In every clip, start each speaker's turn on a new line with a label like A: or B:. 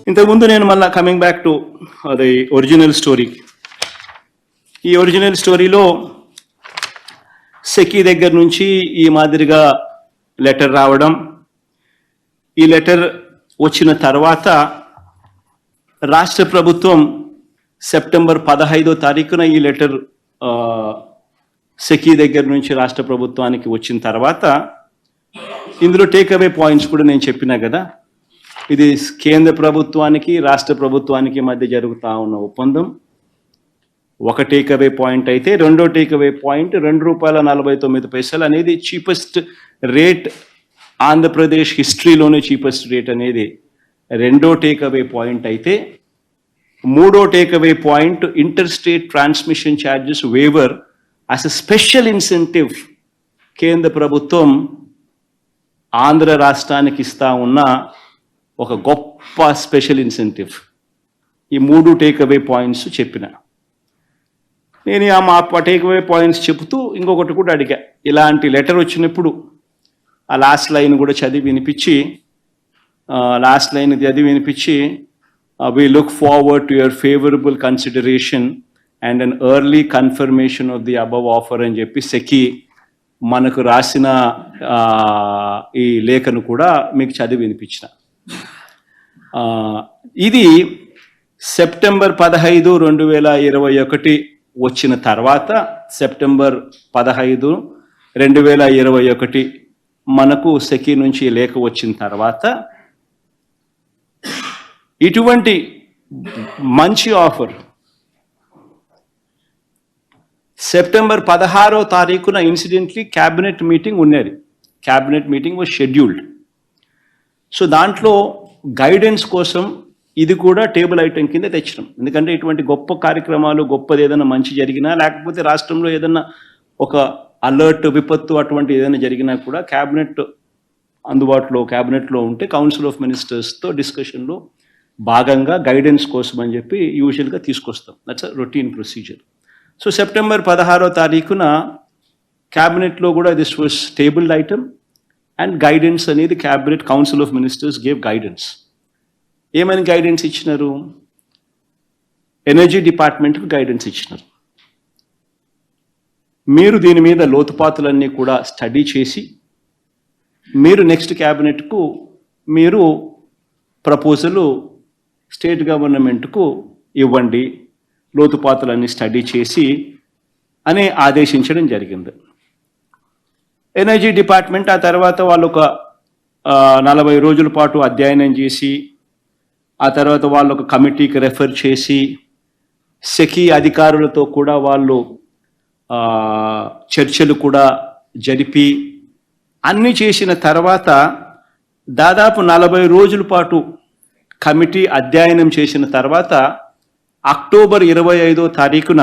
A: ఇంతకుముందు నేను మళ్ళీ coming back to the original story. ఈ ఒరిజినల్ స్టోరీలో సెకీ దగ్గర నుంచి ఈ మాదిరిగా లెటర్ రావడం, ఈ లెటర్ వచ్చిన తర్వాత రాష్ట్ర ప్రభుత్వం సెప్టెంబర్ 15వ తారీఖున ఈ లెటర్ సెకీ దగ్గర నుంచి రాష్ట్ర ప్రభుత్వానికి వచ్చిన తర్వాత ఇందులో టేక్అవే పాయింట్స్ కూడా నేను చెప్పినా కదా. ఇది కేంద్ర ప్రభుత్వానికి రాష్ట్ర ప్రభుత్వానికి మధ్య జరుగుతూ ఉన్న ఒప్పందం. ఒక టేక్అవే పాయింట్ అయితే రెండో టేక్అవే పాయింట్ ₹2.49 అనేది చీపెస్ట్ రేట్, ఆంధ్రప్రదేశ్ హిస్టరీలోనే చీపెస్ట్ రేట్ అనేది రెండో టేక్అవే పాయింట్ అయితే, మూడో takeaway point inter state transmission charges waiver as a special incentive కేంద్ర ప్రభుత్వం ఆంధ్ర రాష్ట్రానికి ఇస్తా ఉన్న ఒక గొప్ప స్పెషల్ ఇన్సెంటివ్. ఈ మూడు టేక్అవే పాయింట్స్ చెప్పిన నేను మా టేక్అవే పాయింట్స్ చెబుతూ ఇంకొకటి కూడా అడిగా. ఇలాంటి లెటర్ వచ్చినప్పుడు ఆ లాస్ట్ లైన్ కూడా చదివి వినిపించి we look forward to your favorable consideration and an early confirmation of the above offer అని చెప్పి సెకీ మనకు రాసిన ఈ లేఖను కూడా మీకు చదివి వినిపించిన. ఇది సెప్టెంబర్ 15, 2021 వచ్చిన తర్వాత, సెప్టెంబర్ 15, 2021 మనకు సెకీ నుంచి లేఖ వచ్చిన తర్వాత ఇటువంటి మంచి ఆఫర్ సెప్టెంబర్ 16వ తారీఖున ఇన్సిడెంట్లీ క్యాబినెట్ మీటింగ్ ఉన్నది. Cabinet meeting was scheduled. So దాంట్లో గైడెన్స్ కోసం ఇది కూడా టేబుల్ ఐటెం కింద తెచ్చినాం. ఎందుకంటే ఇటువంటి గొప్ప కార్యక్రమాలు, గొప్పది ఏదైనా మంచి జరిగినా, లేకపోతే రాష్ట్రంలో ఏదైనా ఒక అలర్ట్, విపత్తు అటువంటి ఏదైనా జరిగినా కూడా క్యాబినెట్ అందుబాటులో, క్యాబినెట్లో ఉంటే కౌన్సిల్ ఆఫ్ మినిస్టర్స్తో డిస్కషన్లో భాగంగా గైడెన్స్ కోసం అని చెప్పి యూజువల్గా తీసుకొస్తాం. That's a routine procedure. So September 16వ తారీఖున క్యాబినెట్లో కూడా this was tabled item and guidance అనేది cabinet council of ministers gave guidance. ఏమని గైడెన్స్ ఇచ్చినారు? ఎనర్జీ డిపార్ట్మెంట్కి గైడెన్స్ ఇచ్చినారు. మీరు దీని మీద లోతుపాతులన్నీ కూడా స్టడీ చేసి మీరు నెక్స్ట్ క్యాబినెట్కు మీరు ప్రపోజలు స్టేట్ గవర్నమెంట్కు ఇవ్వండి, లోతుపాతులన్నీ స్టడీ చేసి అని ఆదేశించడం జరిగింది. ఎనర్జీ డిపార్ట్మెంట్ ఆ తర్వాత వాళ్ళు ఒక 40 రోజుల పాటు అధ్యయనం చేసి, ఆ తర్వాత వాళ్ళు ఒక కమిటీకి రెఫర్ చేసి, సెకీ అధికారులతో కూడా వాళ్ళు చర్చలు కూడా జరిపి అన్నీ చేసిన తర్వాత దాదాపు 40 రోజుల పాటు కమిటీ అధ్యయనం చేసిన తర్వాత అక్టోబర్ 25వ తారీఖున,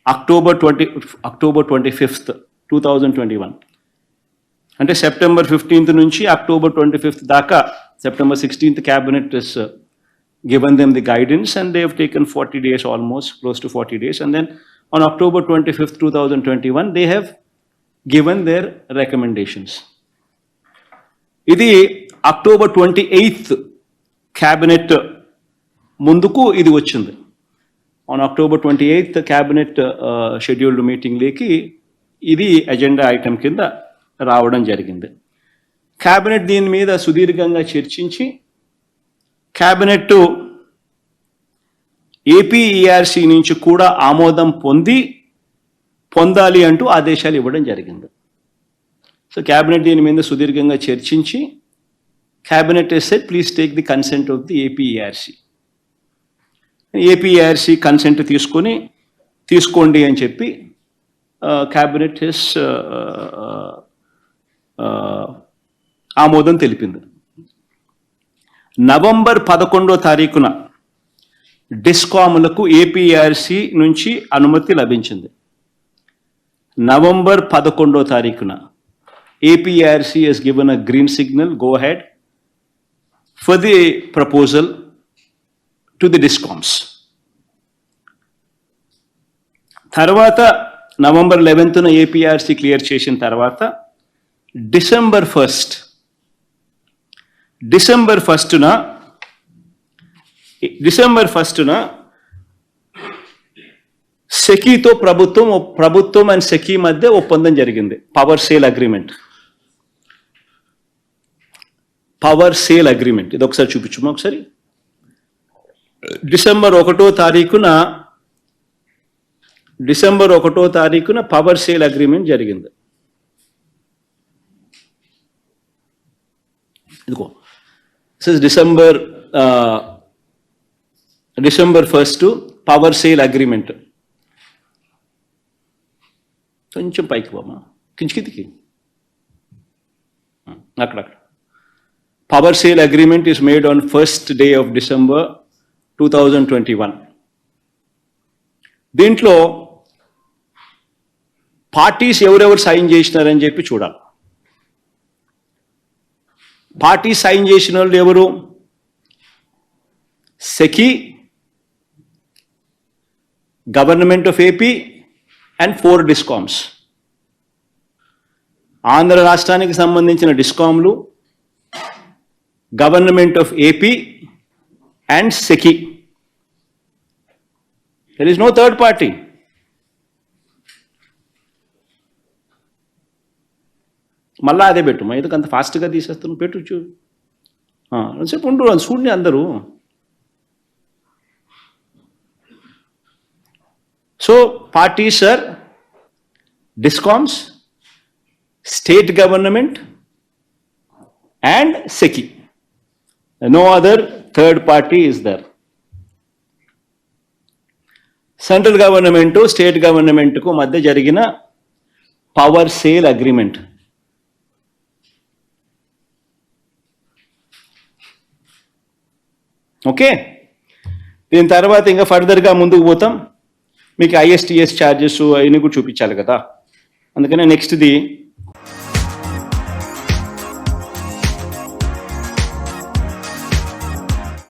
A: అక్టోబర్ 25th 2021 అంటే సెప్టెంబర్ 15th నుంచి అక్టోబర్ 25th దాకా, September 16th cabinet has given them the guidance and they have taken 40 days, almost close to 40 days, and then on October 25th 2021 they have given their recommendations. ఇది October 28th cabinet ముందుకు ఇది వచ్చింది. On October 28th cabinet scheduled మీటింగ్లోకి ఇది agenda item కింద రావడం జరిగింది. Cabinet దీని మీద సుదీర్ఘంగా చర్చించి క్యాబినెట్ ఏపీఈఆర్సీ నుంచి కూడా ఆమోదం పొందాలి అంటూ ఆదేశాలు ఇవ్వడం జరిగింది. సో క్యాబినెట్ దీని మీద సుదీర్ఘంగా చర్చించి cabinet said please take the consent of the APERC. APERC consent తీసుకోండి అని చెప్పి క్యాబినెట్ ఆమోదం తెలిపింది. నవంబర్ 11వ తారీఖున డిస్కామ్లకు ఏపీఆర్సీ నుంచి అనుమతి లభించింది. నవంబర్ 11వ తారీఖున APRC has given a green signal, go ahead for the proposal to the discoms. తర్వాత నవంబర్ 11న ఏపీఆర్సీ క్లియర్ చేసిన తర్వాత డిసెంబర్ 1న డిసెంబర్ 1న సెకీతో ప్రభుత్వం అండ్ సెకీ మధ్య ఒప్పందం జరిగింది. Power sale agreement. ఇది ఒకసారి చూపించుమా ఒకసారి. డిసెంబర్ 1వ తారీఖున పవర్ సేల్ అగ్రిమెంట్ జరిగింది. ఇదిగో డిసెంబర్ 1 పవర్ సేల్ అగ్రిమెంట్. కొంచెం పైకి పోమా, కిందికి అక్కడ. Power sale agreement is made on 1st day of December 2021. దీంట్లో పార్టీస్ ఎవరెవరు సైన్ చేసినారని చెప్పి చూడాలి. పార్టీ సైన్ చేసిన వాళ్ళు ఎవరు? SECI, government of AP and 4 discoms. Andhra రాష్ట్రానికి సంబంధించిన డిస్కామ్లు, government of AP and SECI. There is no third party. మళ్ళా అదే పెట్టు. ఎందుకు అంత ఫాస్ట్గా తీసేస్తున్నావు? పెట్టు చూడు. సేపు ఉండు, చూడండి అందరూ. So parties are discoms, state government and SECI. No other third party is there. Central government state గవర్నమెంట్కు మధ్య జరిగిన పవర్ సేల్ అగ్రిమెంట్. ఓకే, దీని తర్వాత ఇంకా ఫర్దర్గా ముందుకు పోతాం. మీకు ISTS ఛార్జెస్ అవన్నీ కూడా చూపించాలి కదా. అందుకనే నెక్స్ట్ది